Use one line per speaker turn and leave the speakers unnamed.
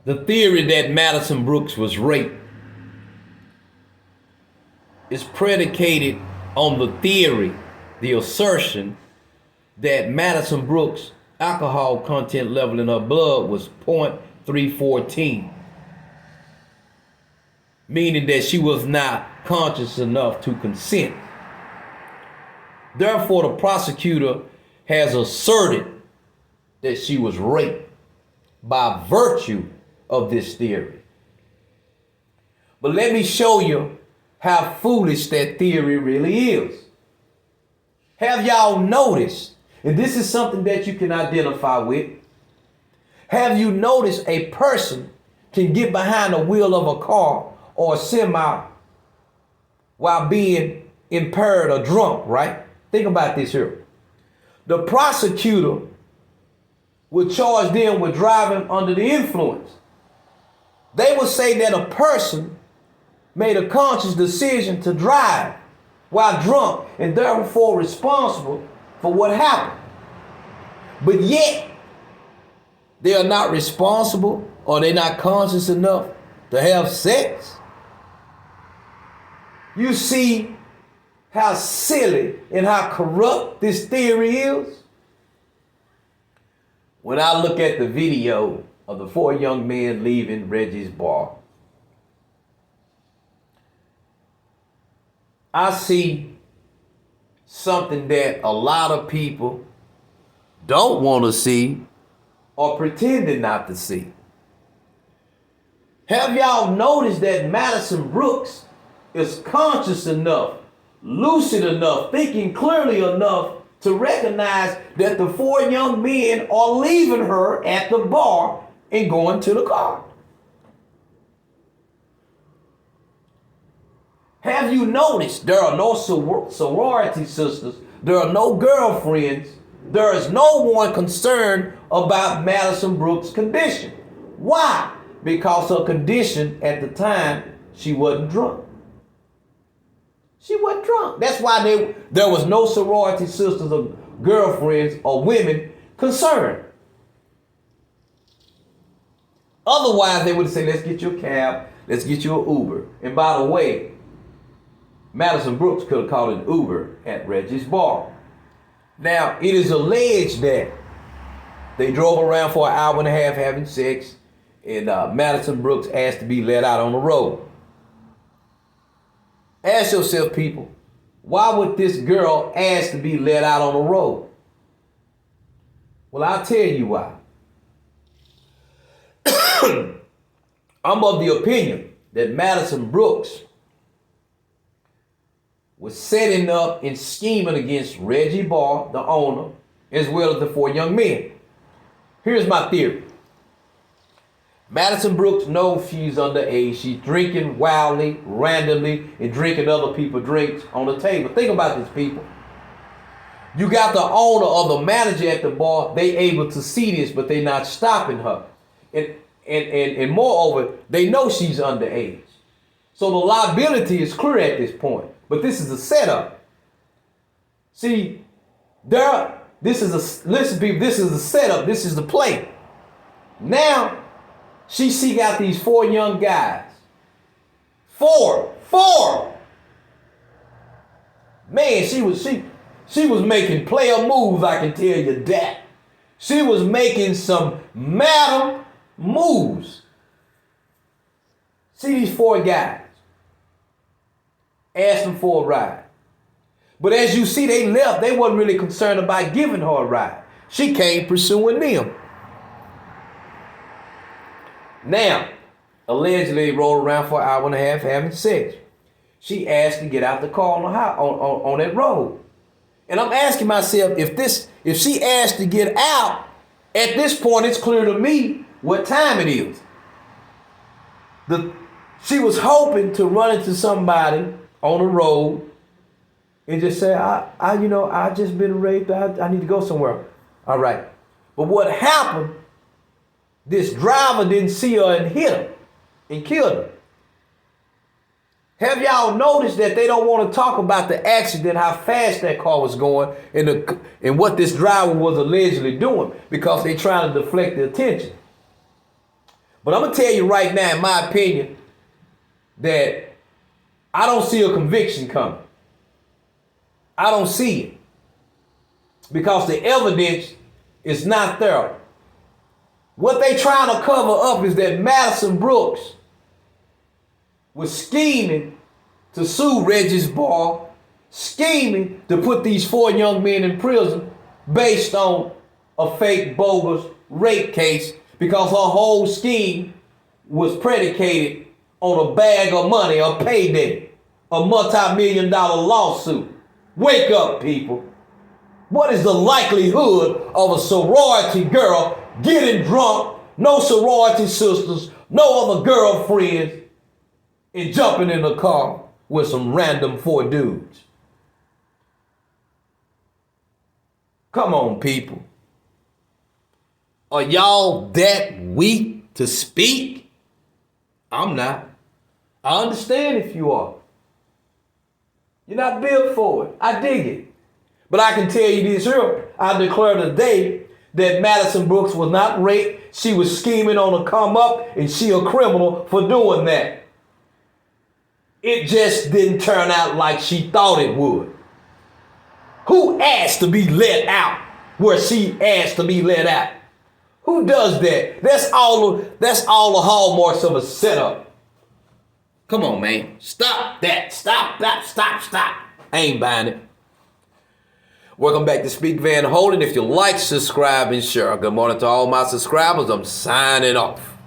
The theory that Madison Brooks was raped is predicated on the theory, the assertion that Madison Brooks' alcohol content level in her blood was 0.314, meaning that she was not conscious enough to consent. Therefore, the prosecutor has asserted that she was raped by virtue of this theory. But let me show you how foolish that theory really is. Have y'all noticed, and this is something that you can identify with, have you noticed a person can get behind the wheel of a car or a semi while being impaired or drunk, right? Think about this here. The prosecutor would charge them with driving under the influence. They would say that a person made a conscious decision to drive while drunk and therefore responsible for what happened. But yet, they are not responsible or they're not conscious enough to have sex. You see how silly and how corrupt this theory is? When I look at the video of the four young men leaving Reggie's bar, I see something that a lot of people don't want to see or pretending not to see. Have y'all noticed that Madison Brooks is conscious enough, lucid enough, thinking clearly enough to recognize that the four young men are leaving her at the bar and going to the car? Have you noticed there are no sorority sisters, there are no girlfriends, there is no one concerned about Madison Brooks' condition? Why? Because her condition at the time, she wasn't drunk. She wasn't drunk. That's why there was no sorority sisters or girlfriends or women concerned. Otherwise, they would say, let's get you a cab, let's get you an Uber. And by the way, Madison Brooks could have called an Uber at Reggie's bar. Now, it is alleged that they drove around for an hour and a half having sex, and Madison Brooks asked to be let out on the road. Ask yourself, people, why would this girl ask to be let out on the road? Well, I'll tell you why. I'm of the opinion that Madison Brooks was setting up and scheming against Reggie Barr, the owner, as well as the four young men. Here's my theory. Madison Brooks knows she's underage. She's drinking wildly, randomly, and drinking other people's drinks on the table. Think about this, people. You got the owner or the manager at the bar. They able to see this, but they not stopping her. And moreover, they know she's underage. So the liability is clear at this point. But this is a setup. See, listen, people, this is the setup. This is the play. Now, she seek out these four young guys. Four. Man, she was making player moves, I can tell you that. She was making some madam moves. See these four guys. Asked them for a ride. But as you see, they left. They wasn't really concerned about giving her a ride. She came pursuing them. Now, allegedly rode around for an hour and a half having sex. She asked to get out the car on that road. And I'm asking myself, if she asked to get out, at this point it's clear to me what time it is. She was hoping to run into somebody on the road and just say, I just been raped. I need to go somewhere. All right. But what happened, this driver didn't see her and hit her and killed her. Have y'all noticed that they don't want to talk about the accident, how fast that car was going, and what this driver was allegedly doing, because they're trying to deflect the attention. But I'm going to tell you right now, in my opinion, that I don't see a conviction coming. I don't see it. Because the evidence is not there. What they trying to cover up is that Madison Brooks was scheming to sue Regis Ball, scheming to put these 4 young men in prison based on a fake bogus rape case, because her whole scheme was predicated on a bag of money, a payday, a multi-million-dollar lawsuit. Wake up, people. What is the likelihood of a sorority girl getting drunk, no sorority sisters, no other girlfriends, and jumping in a car with some random 4 dudes? Come on, people. Are y'all that weak to speak? I'm not. I understand if you are. You're not built for it. I dig it. But I can tell you this here. I declare today that Madison Brooks was not raped. She was scheming on a come up, and she a criminal for doing that. It just didn't turn out like she thought it would. Who asked to be let out where she asked to be let out? Who does that? That's all the hallmarks of a setup. Come on, man. Stop that. Stop. I ain't buying it. Welcome back to Speak Van Holden. If you like, subscribe, and share. Good morning to all my subscribers. I'm signing off.